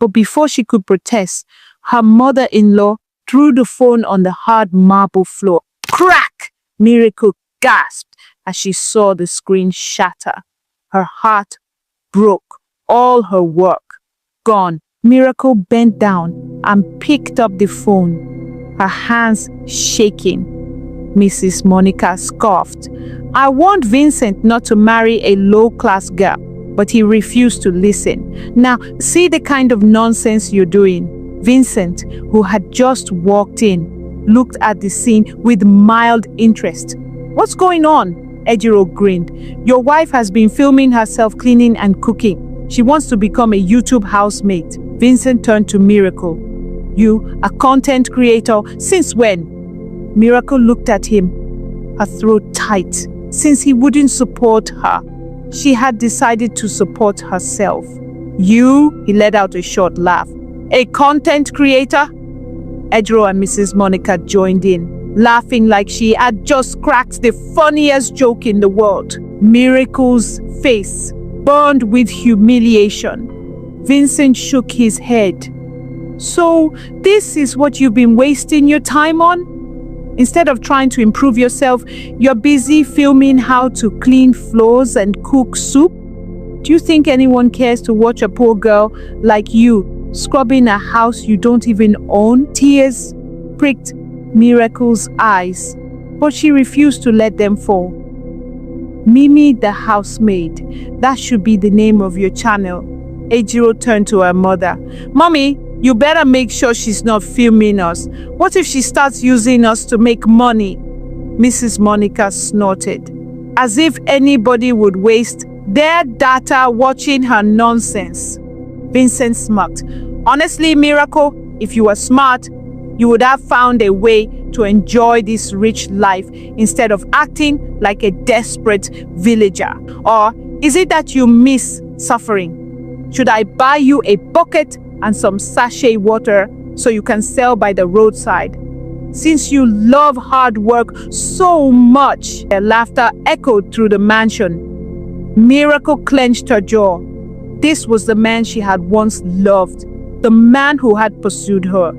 But before she could protest, her mother-in-law threw the phone on the hard marble floor. Crack! Miracle gasped as she saw the screen shatter. Her heart broke. All her work gone. Miracle bent down and picked up the phone, her hands shaking. Mrs. Monica scoffed. I warned Vincent not to marry a low-class girl, but he refused to listen. Now, see the kind of nonsense you're doing. Vincent, who had just walked in, looked at the scene with mild interest. What's going on? Ejiro grinned. Your wife has been filming herself cleaning and cooking. She wants to become a YouTube housemate. Vincent turned to Miracle. You, a content creator, since when? Miracle looked at him, her throat tight. Since he wouldn't support her, she had decided to support herself. You? He let out a short laugh. A content creator? Ejiro and Mrs. Monica joined in, laughing like she had just cracked the funniest joke in the world. Miracle's face burned with humiliation. Vincent shook his head. So, this is what you've been wasting your time on? Instead of trying to improve yourself, you're busy filming how to clean floors and cook soup? Do you think anyone cares to watch a poor girl like you scrubbing a house you don't even own? Tears pricked Miracle's eyes, but she refused to let them fall. Mimi the housemaid, that should be the name of your channel. Ejiro turned to her mother. Mommy, you better make sure she's not filming us. What if she starts using us to make money? Mrs. Monica snorted, as if anybody would waste their data watching her nonsense. Vincent smirked. Honestly, Miracle, if you were smart, you would have found a way to enjoy this rich life instead of acting like a desperate villager. Or is it that you miss suffering? Should I buy you a bucket and some sachet water so you can sell by the roadside? Since you love hard work so much, their laughter echoed through the mansion. Miracle clenched her jaw. This was the man she had once loved, the man who had pursued her,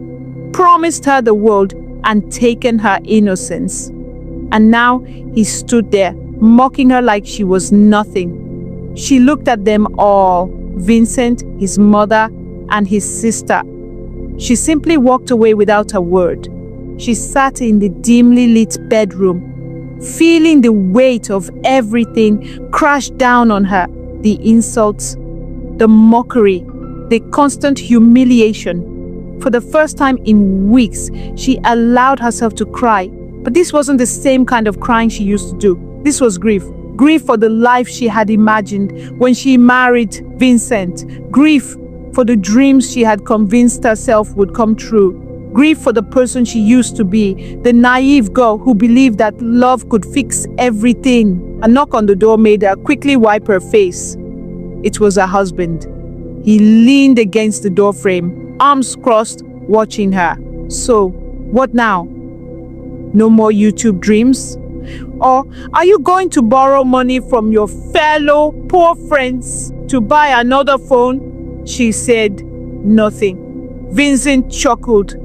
promised her the world and taken her innocence. And now he stood there, mocking her like she was nothing. She looked at them all, Vincent, his mother, and his sister. She simply walked away without a word. She sat in the dimly lit bedroom, feeling the weight of everything crash down on her. The insults, the mockery, the constant humiliation. For the first time in weeks, she allowed herself to cry. But this wasn't the same kind of crying she used to do. This was grief. Grief for the life she had imagined when she married Vincent. Grief for the dreams she had convinced herself would come true. Grief for the person she used to be, the naive girl who believed that love could fix everything. A knock on the door made her quickly wipe her face. It was her husband. He leaned against the doorframe, arms crossed, watching her. So, what now? No more YouTube dreams? Or are you going to borrow money from your fellow poor friends to buy another phone? She said nothing. Vincent chuckled.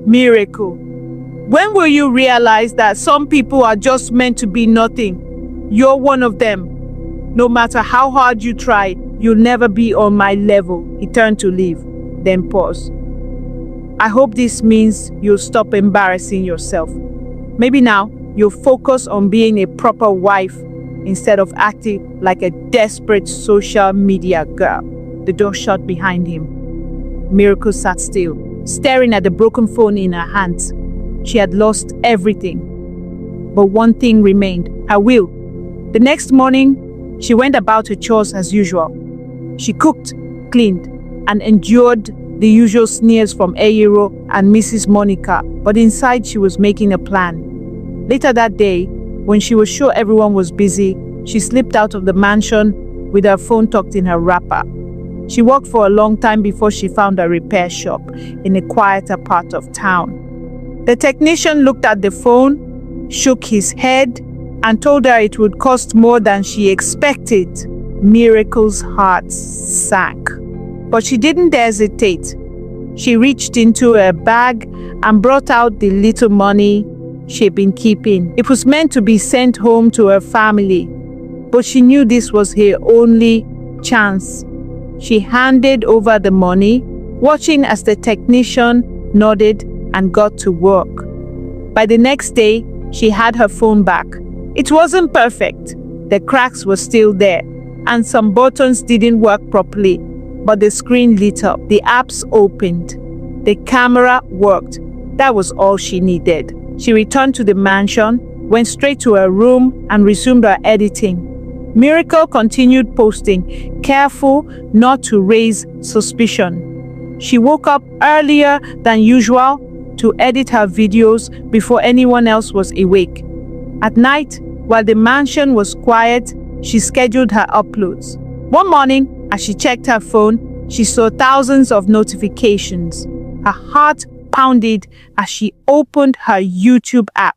Miracle. When will you realize that some people are just meant to be nothing? You're one of them. No matter how hard you try, you'll never be on my level. He turned to leave, then paused. I hope this means you'll stop embarrassing yourself. Maybe now you'll focus on being a proper wife instead of acting like a desperate social media girl. The door shut behind him. Miracle sat still, staring at the broken phone in her hands. She had lost everything. But one thing remained, her will. The next morning, she went about her chores as usual. She cooked, cleaned, and endured the usual sneers from Ejiro and Mrs. Monica, but inside she was making a plan. Later that day, when she was sure everyone was busy, she slipped out of the mansion with her phone tucked in her wrapper. She walked for a long time before she found a repair shop in a quieter part of town. The technician looked at the phone, shook his head, and told her it would cost more than she expected. Miracle's heart sank. But she didn't hesitate. She reached into her bag and brought out the little money she'd been keeping. It was meant to be sent home to her family, but she knew this was her only chance. She handed over the money, watching as the technician nodded and got to work. By the next day, she had her phone back. It wasn't perfect. The cracks were still there, and some buttons didn't work properly, but the screen lit up. The apps opened. The camera worked. That was all she needed. She returned to the mansion, went straight to her room, and resumed her editing. Miracle continued posting, careful not to raise suspicion. She woke up earlier than usual to edit her videos before anyone else was awake. At night, while the mansion was quiet, she scheduled her uploads. One morning, as she checked her phone, she saw thousands of notifications. Her heart pounded as she opened her YouTube app.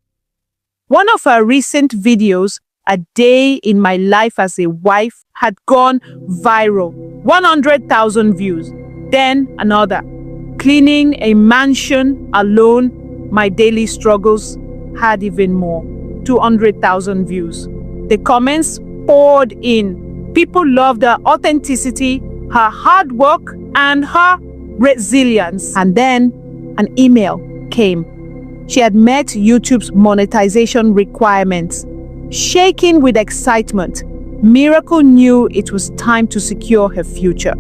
One of her recent videos, "A Day in My Life as a Wife," had gone viral. 100,000 views. Then another. "Cleaning a mansion alone, my daily struggles," had even more. 200,000 views. The comments poured in. People loved her authenticity, her hard work, and her resilience. And then an email came. She had met YouTube's monetization requirements. Shaking with excitement, Miracle knew it was time to secure her future.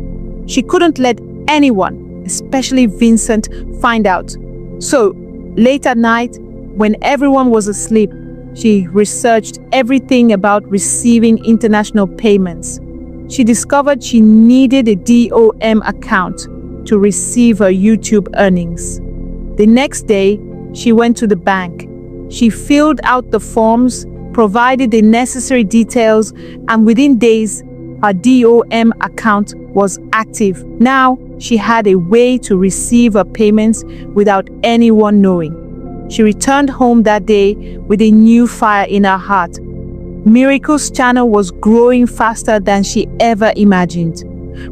She couldn't let anyone, especially Vincent, find out. So, late at night, when everyone was asleep, she researched everything about receiving international payments. She discovered she needed a DOM account to receive her YouTube earnings. The next day, she went to the bank. She filled out the forms, provided the necessary details, and within days, her DOM account was active. Now, she had a way to receive her payments without anyone knowing. She returned home that day with a new fire in her heart. Miracle's channel was growing faster than she ever imagined.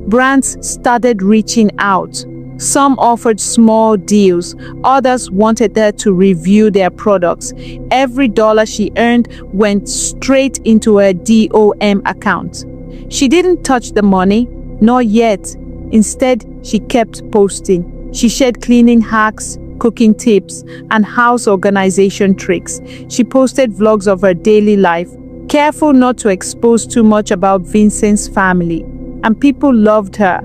Brands started reaching out. Some offered small deals, others wanted her to review their products. Every dollar she earned went straight into her DOM account. She didn't touch the money, not yet. Instead, she kept posting. She shared cleaning hacks, cooking tips, and house organization tricks. She posted vlogs of her daily life, careful not to expose too much about Vincent's family, and people loved her.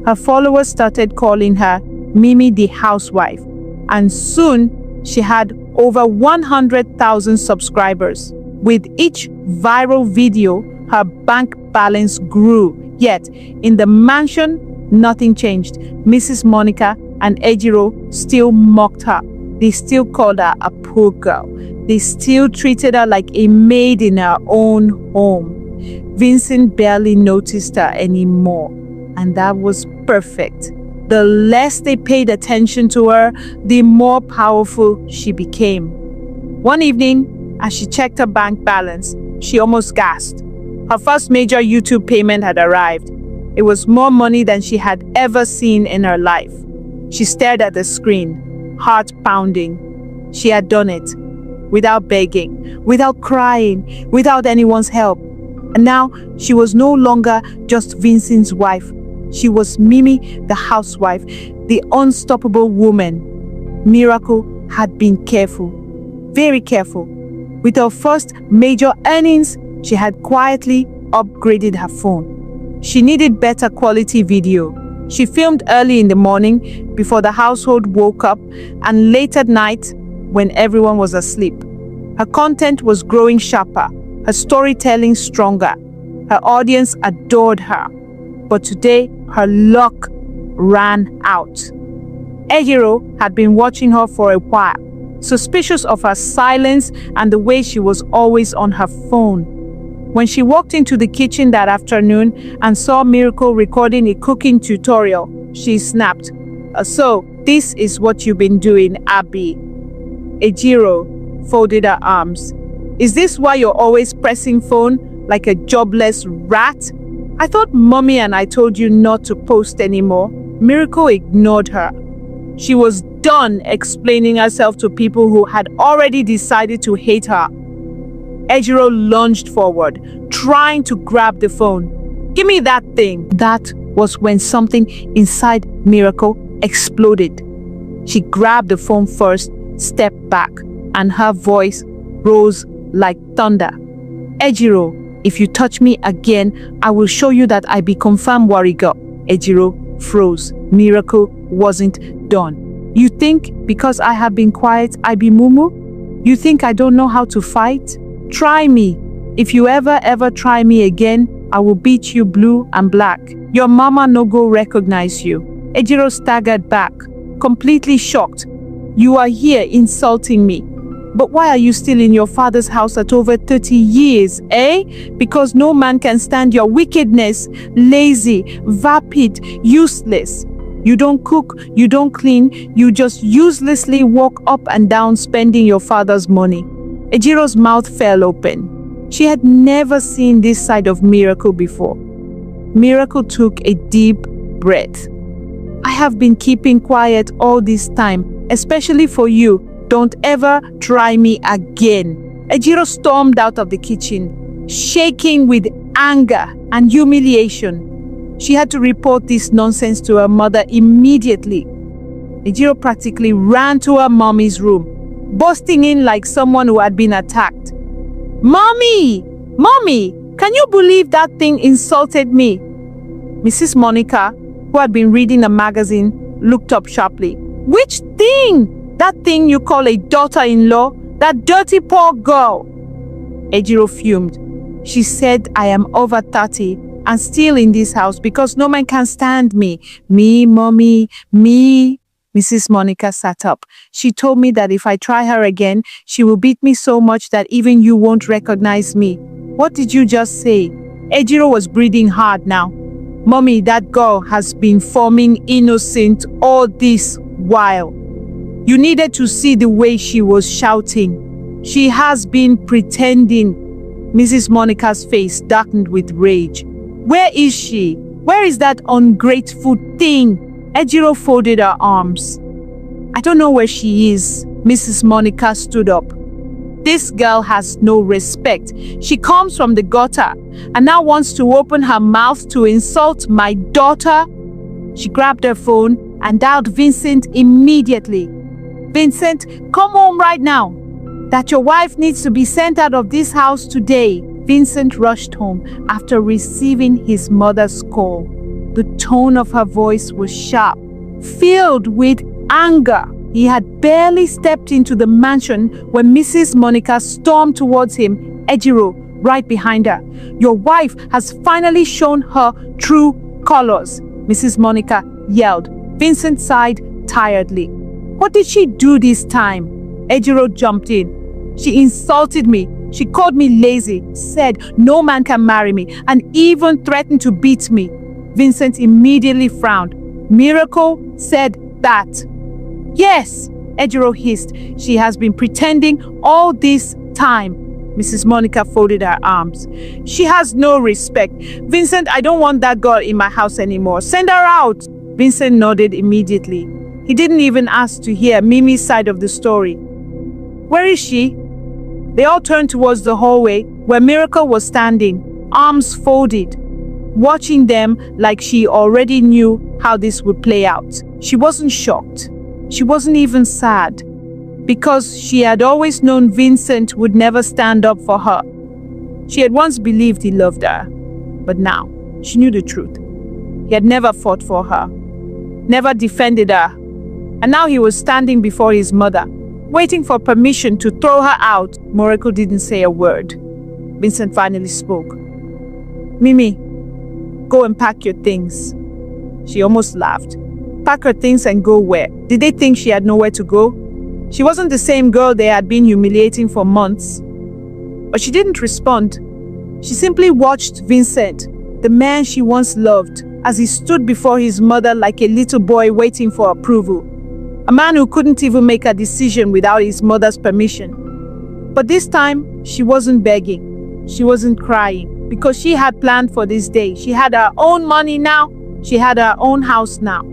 Her followers started calling her Mimi the Housewife, and soon she had over 100,000 subscribers. With each viral video, her bank balance grew. Yet, in the mansion, nothing changed. Mrs. Monica and Ejiro still mocked her. They still called her a poor girl. They still treated her like a maid in her own home. Vincent barely noticed her anymore, and that was perfect. The less they paid attention to her, the more powerful she became. One evening, as she checked her bank balance, she almost gasped. Her first major YouTube payment had arrived. It was more money than she had ever seen in her life. She stared at the screen, heart pounding. She had done it, without begging, without crying, without anyone's help. And now she was no longer just Vincent's wife. She was Mimi, the housewife, the unstoppable woman. Miracle had been careful, very careful. With her first major earnings, she had quietly upgraded her phone. She needed better quality video. She filmed early in the morning before the household woke up and late at night when everyone was asleep. Her content was growing sharper, her storytelling stronger. Her audience adored her. But today, her luck ran out. Ejiro had been watching her for a while, suspicious of her silence and the way she was always on her phone. When she walked into the kitchen that afternoon and saw Miracle recording a cooking tutorial, she snapped, "So, this is what you've been doing, Abby." Ejiro folded her arms. "Is this why you're always pressing phone like a jobless rat?" I thought Mommy and I told you not to post anymore. Miracle ignored her. She was done explaining herself to people who had already decided to hate her. Ejiro lunged forward, trying to grab the phone. "Give me that thing." That was when something inside Miracle exploded. She grabbed the phone first, stepped back, and her voice rose like thunder. "Ejiro, if you touch me again, I will show you that I be confirmed warrior." Ejiro froze. Miracle wasn't done. "You think because I have been quiet, I be mumu? You think I don't know how to fight? Try me. If you ever try me again, I will beat you blue and black. Your mama no go recognize you." Ejiro staggered back, completely shocked. "You are here insulting me. But why are you still in your father's house at over 30 years, eh? Because no man can stand your wickedness, lazy, vapid, useless. You don't cook, you don't clean, you just uselessly walk up and down spending your father's money." Ejiro's mouth fell open. She had never seen this side of Miracle before. Miracle took a deep breath. "I have been keeping quiet all this time, especially for you. Don't ever try me again." Ejiro stormed out of the kitchen, shaking with anger and humiliation. She had to report this nonsense to her mother immediately. Ejiro practically ran to her mommy's room, bursting in like someone who had been attacked. "Mommy! Mommy! Can you believe that thing insulted me?" Mrs. Monica, who had been reading a magazine, looked up sharply. "Which thing? That thing you call a daughter-in-law? That dirty poor girl." Ejiro fumed. She said, "I am over 30 and still in this house because no man can stand me. Me, Mommy, me." Mrs. Monica sat up. "She told me that if I try her again, she will beat me so much that even you won't recognize me." "What did you just say?" Ejiro was breathing hard now. "Mommy, that girl has been forming innocent all this while. You needed to see the way she was shouting. She has been pretending." Mrs. Monica's face darkened with rage. "Where is she? Where is that ungrateful thing?" Ejiro folded her arms. "I don't know where she is." Mrs. Monica stood up. "This girl has no respect. She comes from the gutter and now wants to open her mouth to insult my daughter." She grabbed her phone and dialed Vincent immediately. "Vincent, come home right now. That your wife needs to be sent out of this house today." Vincent rushed home after receiving his mother's call. The tone of her voice was sharp, filled with anger. He had barely stepped into the mansion when Mrs. Monica stormed towards him, Ejiro right behind her. "Your wife has finally shown her true colors," Mrs. Monica yelled. Vincent sighed tiredly. "What did she do this time?" Ejiro jumped in. "She insulted me. She called me lazy, said no man can marry me, and even threatened to beat me." Vincent immediately frowned. "Miracle said that?" "Yes," Ejiro hissed. "She has been pretending all this time." Mrs. Monica folded her arms. "She has no respect. Vincent, I don't want that girl in my house anymore. Send her out." Vincent nodded immediately. He didn't even ask to hear Mimi's side of the story. "Where is she?" They all turned towards the hallway where Miracle was standing, arms folded, watching them like she already knew how this would play out. She wasn't shocked. She wasn't even sad, because she had always known Vincent would never stand up for her. She had once believed he loved her, but now she knew the truth. He had never fought for her, never defended her, and now he was standing before his mother, waiting for permission to throw her out. Miracle didn't say a word. Vincent finally spoke. "Mimi, go and pack your things." She almost laughed. Pack her things and go where? Did they think she had nowhere to go? She wasn't the same girl they had been humiliating for months. But she didn't respond. She simply watched Vincent, the man she once loved, as he stood before his mother like a little boy waiting for approval. A man who couldn't even make a decision without his mother's permission. But this time, she wasn't begging. She wasn't crying. because she had planned for this day. She had her own money now. She had her own house now.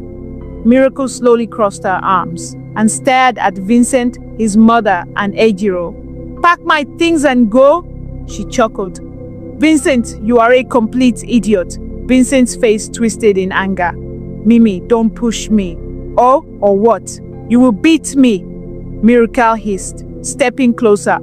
Miracle slowly crossed her arms and stared at Vincent, his mother, and Ejiro. "Pack my things and go?" she chuckled. "Vincent, you are a complete idiot." Vincent's face twisted in anger. "Mimi, don't push me." "Oh, or what? You will beat me," Miracle hissed, stepping closer.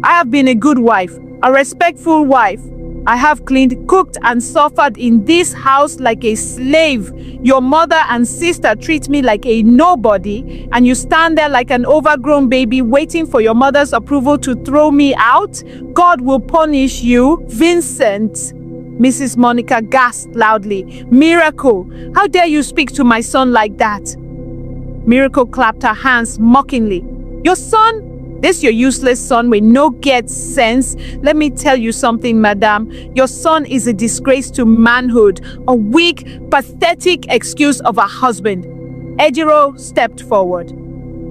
"I have been a good wife, a respectful wife. I have cleaned, cooked, and suffered in this house like a slave. Your mother and sister treat me like a nobody, and you stand there like an overgrown baby waiting for your mother's approval to throw me out? God will punish you, Vincent." Mrs. Monica gasped loudly. "Miracle, how dare you speak to my son like that?" Miracle clapped her hands mockingly. "Your son? This your useless son with no get sense? Let me tell you something, madam. Your son is a disgrace to manhood, a weak, pathetic excuse of a husband." Ejiro stepped forward.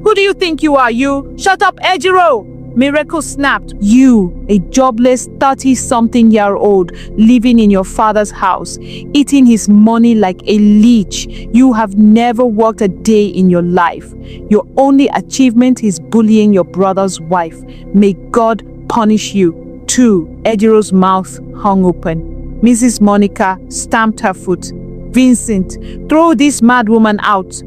"Who do you think you are, you? Shut up, Ejiro!" Miracle snapped. "You, a jobless 30-something-year-old living in your father's house, eating his money like a leech. You have never worked a day in your life. Your only achievement is bullying your brother's wife. May God punish you, too." Ejiro's mouth hung open. Mrs. Monica stamped her foot. "Vincent, throw this mad woman out."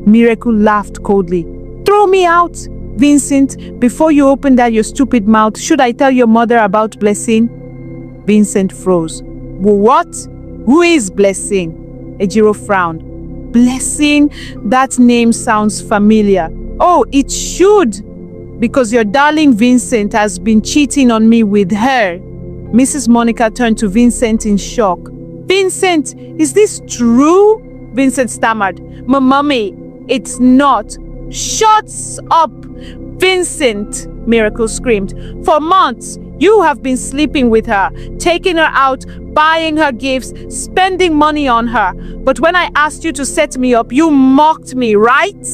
Miracle laughed coldly. "Throw me out? Vincent, before you open that your stupid mouth, should I tell your mother about Blessing?" Vincent froze. "What? Who is Blessing?" Ejiro frowned. "Blessing? That name sounds familiar." "Oh, it should, because your darling Vincent has been cheating on me with her." Mrs. Monica turned to Vincent in shock. "Vincent, is this true?" Vincent stammered. "Mommy, it's not." "Shut up, Vincent!" Miracle screamed. "For months, you have been sleeping with her, taking her out, buying her gifts, spending money on her. But when I asked you to set me up, you mocked me, right?"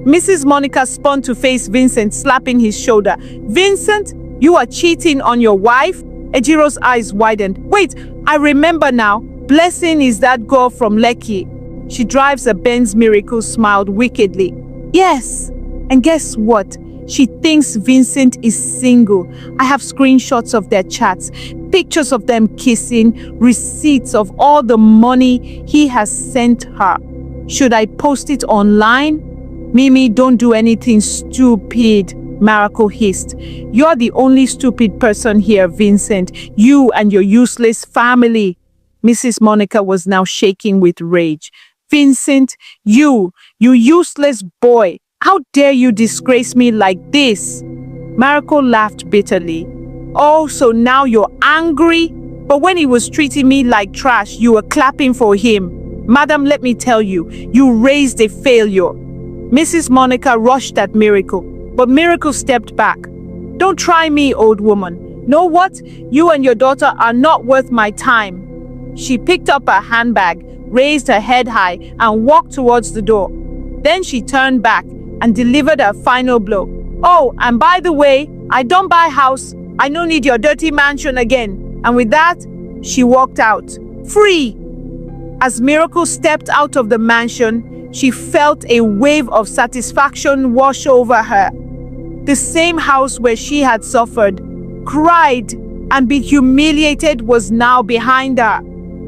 Mrs. Monica spun to face Vincent, slapping his shoulder. "Vincent, you are cheating on your wife?" Ejiro's eyes widened. "Wait, I remember now. Blessing is that girl from Lekki. She drives a Benz." Miracle smiled wickedly. "Yes, and guess what? She thinks Vincent is single. I have screenshots of their chats, pictures of them kissing, receipts of all the money he has sent her. Should I post it online?" "Mimi, don't do anything stupid," Miracle hissed. "You're the only stupid person here, Vincent. You and your useless family." Mrs. Monica was now shaking with rage. "Vincent, you useless boy. How dare you disgrace me like this?" Miracle laughed bitterly. "Oh, so now you're angry? But when he was treating me like trash, you were clapping for him. Madam, let me tell you, you raised a failure." Mrs. Monica rushed at Miracle, but Miracle stepped back. "Don't try me, old woman. Know what? You and your daughter are not worth my time." She picked up her handbag, raised her head high, and walked towards the door. Then she turned back and delivered her final blow. "Oh, and by the way, I don't buy house. I no need your dirty mansion again." And with that, she walked out, free. As Miracle stepped out of the mansion, she felt a wave of satisfaction wash over her. The same house where she had suffered, cried, and been humiliated was now behind her.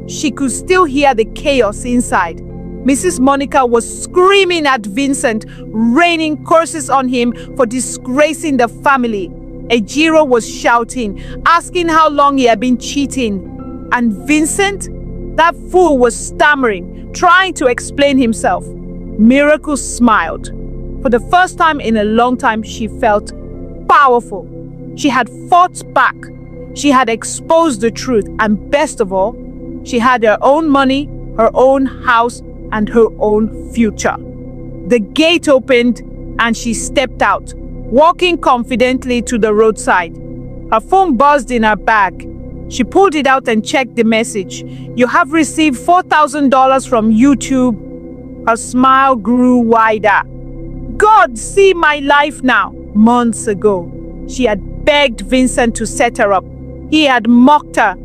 She could still hear the chaos inside. Mrs. Monica was screaming at Vincent, raining curses on him for disgracing the family. Ejiro was shouting, asking how long he had been cheating. And Vincent? That fool was stammering, trying to explain himself. Miracle smiled. For the first time in a long time, she felt powerful. She had fought back. She had exposed the truth. And best of all, she had her own money, her own house, and her own future. The gate opened and she stepped out, walking confidently to the roadside. Her phone buzzed in her bag. She pulled it out and checked the message. "You have received $4,000 from YouTube." Her smile grew wider. "God, see my life now." Months ago, she had begged Vincent to set her up. He had mocked her.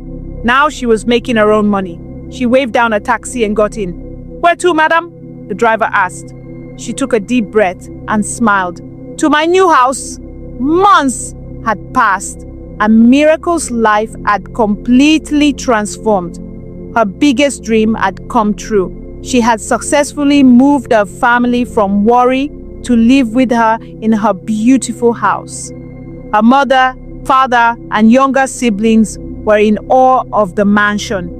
Now she was making her own money. She waved down a taxi and got in. "Where to, madam?" the driver asked. She took a deep breath and smiled. "To my new house." Months had passed, and Miracle's life had completely transformed. Her biggest dream had come true. She had successfully moved her family from Warri to live with her in her beautiful house. Her mother, father, and younger siblings were in awe of the mansion.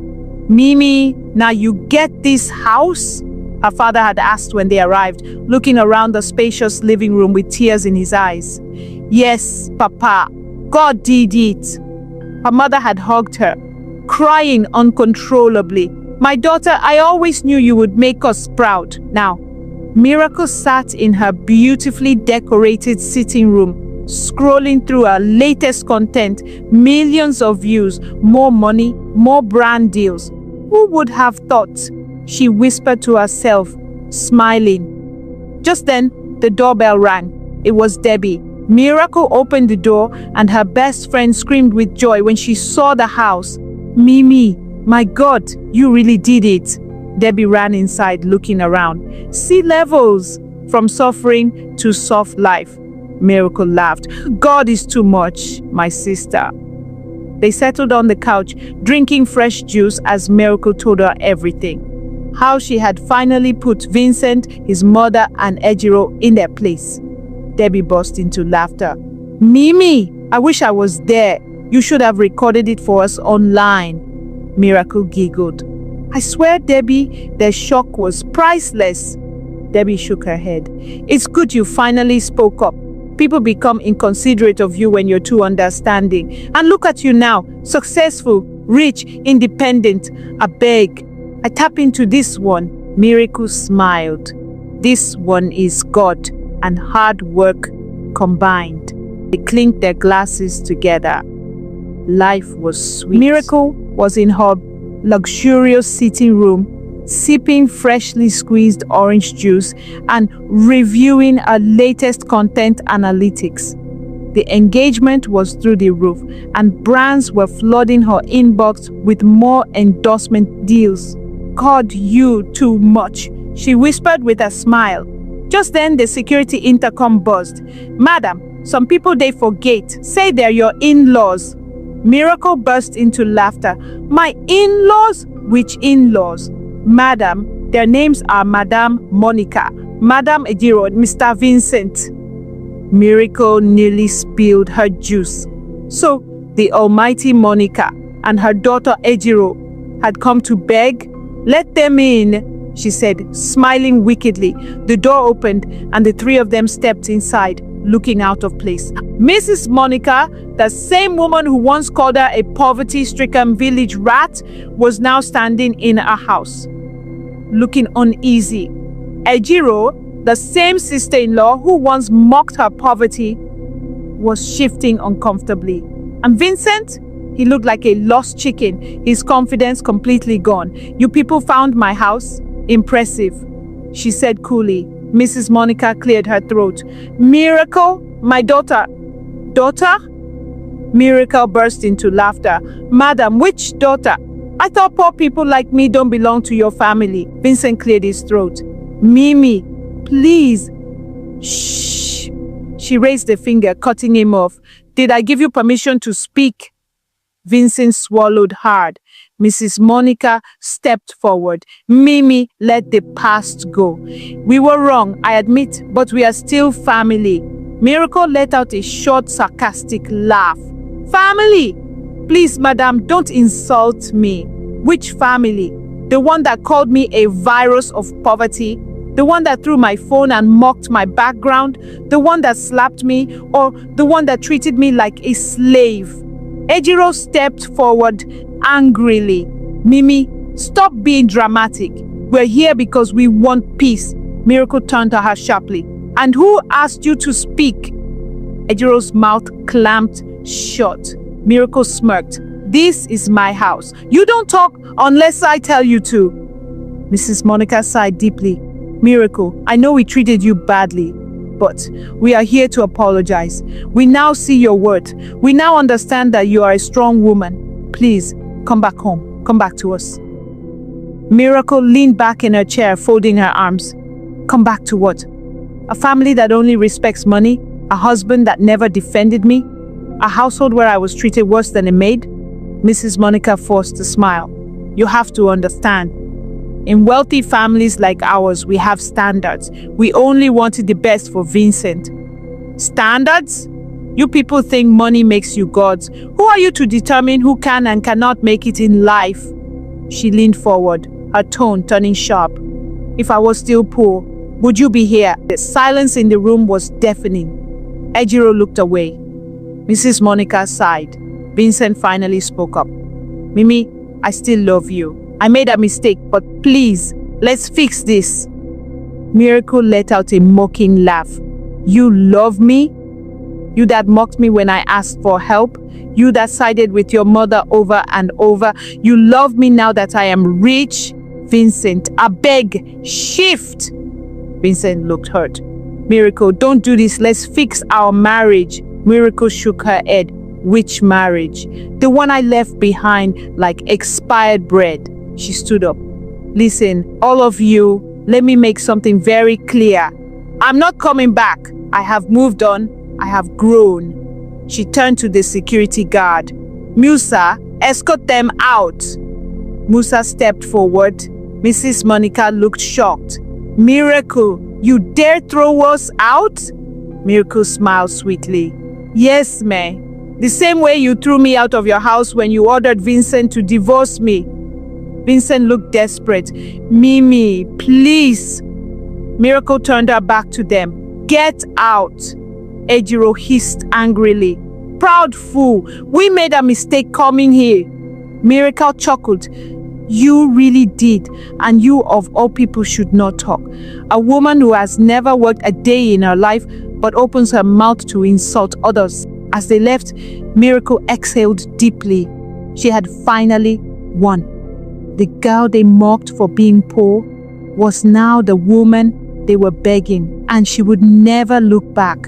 "Mimi, now you get this house?" her father had asked when they arrived, looking around the spacious living room with tears in his eyes. "Yes, Papa, God did it." Her mother had hugged her, crying uncontrollably. "My daughter, I always knew you would make us proud." Now, Miracle sat in her beautifully decorated sitting room, scrolling through her latest content, millions of views, more money, more brand deals. Who would have thought? She whispered to herself, smiling. Just then, the doorbell rang. It was Debbie. Miracle opened the door and her best friend screamed with joy when she saw the house. "Mimi, my God, you really did it." Debbie ran inside, looking around. "See levels, from suffering to soft life." Miracle laughed. "God is too much, my sister." They settled on the couch, drinking fresh juice as Miracle told her everything. How she had finally put Vincent, his mother, and Ejiro in their place. Debbie burst into laughter. "Mimi, I wish I was there. You should have recorded it for us online." Miracle giggled. "I swear, Debbie, the shock was priceless." Debbie shook her head. "It's good you finally spoke up. People become inconsiderate of you when you're too understanding. And look at you now, successful, rich, independent. I beg, I tap into this one." Miracle smiled. "This one is God and hard work combined." They clinked their glasses together. Life was sweet. Miracle was in her luxurious sitting room, sipping freshly squeezed orange juice and reviewing her latest content analytics. The engagement was through the roof, and brands were flooding her inbox with more endorsement deals. "God, you too much," she whispered with a smile. Just then, the security intercom buzzed. "Madam, some people they forget. Say they're your in-laws." Miracle burst into laughter. "My in-laws? Which in-laws?" "Madam, their names are Madame Monica, Madame Ejiro, and Mr. Vincent." Miracle nearly spilled her juice. So, the almighty Monica and her daughter Ejiro had come to beg? "Let them in," she said, smiling wickedly. The door opened and the three of them stepped inside, looking out of place. Mrs. Monica, the same woman who once called her a poverty-stricken village rat, was now standing in her house, looking uneasy. Ejiro, the same sister-in-law who once mocked her poverty, was shifting uncomfortably. And Vincent? He looked like a lost chicken, his confidence completely gone. "You people found my house? Impressive," she said coolly. Mrs. Monica cleared her throat. "Miracle, my daughter." "Daughter?" Miracle burst into laughter. "Madam, which daughter? I thought poor people like me don't belong to your family." Vincent cleared his throat. "Mimi, please." "Shh." She raised a finger, cutting him off. "Did I give you permission to speak?" Vincent swallowed hard. Mrs. Monica stepped forward. "Mimi, let the past go. We were wrong, I admit, but we are still family." Miracle let out a short, sarcastic laugh. "Family? Please, madam, don't insult me." "Which family? The one that called me a virus of poverty? The one that threw my phone and mocked my background? The one that slapped me? Or the one that treated me like a slave?" Ejiro stepped forward angrily. "Mimi, stop being dramatic. We're here because we want peace." Miracle turned to her sharply. "And who asked you to speak?" Ejiro's mouth clamped shut. Miracle smirked. "This is my house. You don't talk unless I tell you to." Mrs. Monica sighed deeply. "Miracle, I know we treated you badly, but we are here to apologize. We now see your worth. We now understand that you are a strong woman. Please, come back home. Come back to us. Miracle leaned back in her chair, folding her arms. Come back to what? A family that only respects money? A husband that never defended me? A household where I was treated worse than a maid? Mrs. Monica forced a smile. You have to understand. In wealthy families like ours, we have standards. We only wanted the best for Vincent. Standards? You people think money makes you gods. Who are you to determine who can and cannot make it in life? She leaned forward, her tone turning sharp. If I was still poor, would you be here? The silence in the room was deafening. Ejiro looked away. Mrs. Monica sighed. Vincent finally spoke up. Mimi, I still love you. I made a mistake, but please, let's fix this. Miracle let out a mocking laugh. You love me? You that mocked me when I asked for help? You that sided with your mother over and over? You love me now that I am rich? Vincent, I beg, shift! Vincent looked hurt. Miracle, don't do this. Let's fix our marriage. Miracle shook her head. Which marriage? The one I left behind like expired bread. She stood up. Listen, all of you, let me make something very clear. I'm not coming back. I have moved on. I have grown. She turned to the security guard. Musa, escort them out. Musa stepped forward. Mrs. Monica looked shocked. Miracle, you dare throw us out? Miracle smiled sweetly. Yes, ma'am. The same way you threw me out of your house when you ordered Vincent to divorce me. Vincent looked desperate. Mimi, please. Miracle turned her back to them. Get out. Ejiro hissed angrily. Proud fool, we made a mistake coming here. Miracle chuckled. You really did, and you of all people should not talk. A woman who has never worked a day in her life but opens her mouth to insult others. As they left, Miracle exhaled deeply. She had finally won. The girl they mocked for being poor was now the woman they were begging, and she would never look back.